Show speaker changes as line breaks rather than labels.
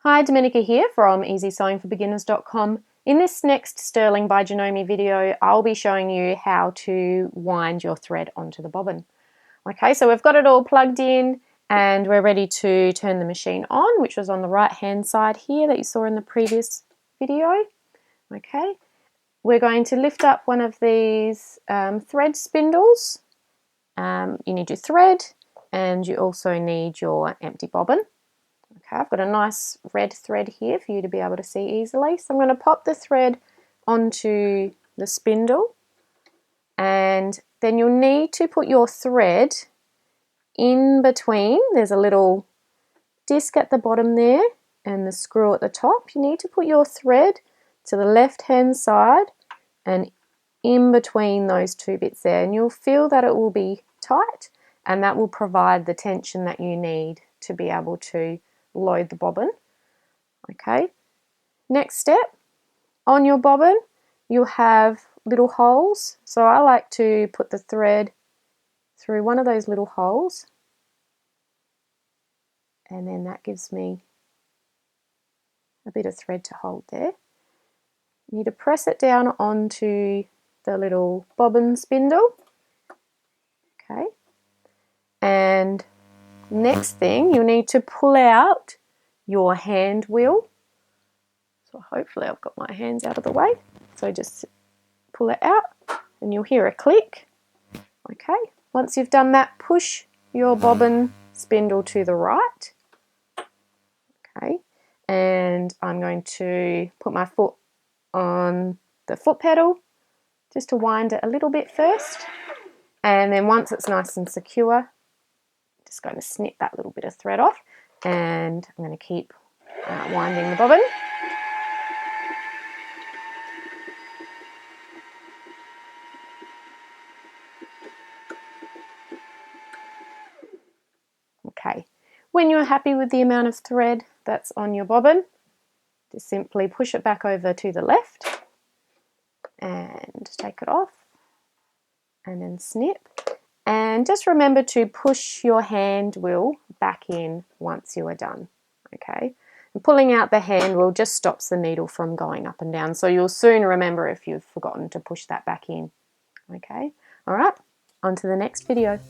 Hi, Domenica here from easysewingforbeginners.com. In this next Stirling by Janome video, I'll be showing you how to wind your thread onto the bobbin. Okay, so we've got it all plugged in and we're ready to turn the machine on, which was on the right hand side here that you saw in the previous video. Okay, we're going to lift up one of these thread spindles. You need your thread and you also need your empty bobbin. Okay, I've got a nice red thread here for you to be able to see easily. So I'm going to pop the thread onto the spindle, and then you'll need to put your thread in between. There's a little disc at the bottom there and the screw at the top. You need to put your thread to the left hand side and in between those two bits there, and you'll feel that it will be tight, and that will provide the tension that you need to be able to load the bobbin. Okay, next step, on your bobbin you'll have little holes, so I like to put the thread through one of those little holes, and then that gives me a bit of thread to hold there. You need to press it down onto the little bobbin spindle. Okay, and next thing, you'll need to pull out your hand wheel. So hopefully I've got my hands out of the way. So just pull it out and you'll hear a click. Okay, once you've done that, push your bobbin spindle to the right. Okay, and I'm going to put my foot on the foot pedal just to wind it a little bit first. And then once it's nice and secure, just going to snip that little bit of thread off, and I'm going to keep winding the bobbin. Okay, when you're happy with the amount of thread that's on your bobbin, just simply push it back over to the left and take it off and then snip. And just remember to push your hand wheel back in once you are done. Okay, and pulling out the hand wheel just stops the needle from going up and down, so you'll soon remember if you've forgotten to push that back in. Okay, all right, on to the next video.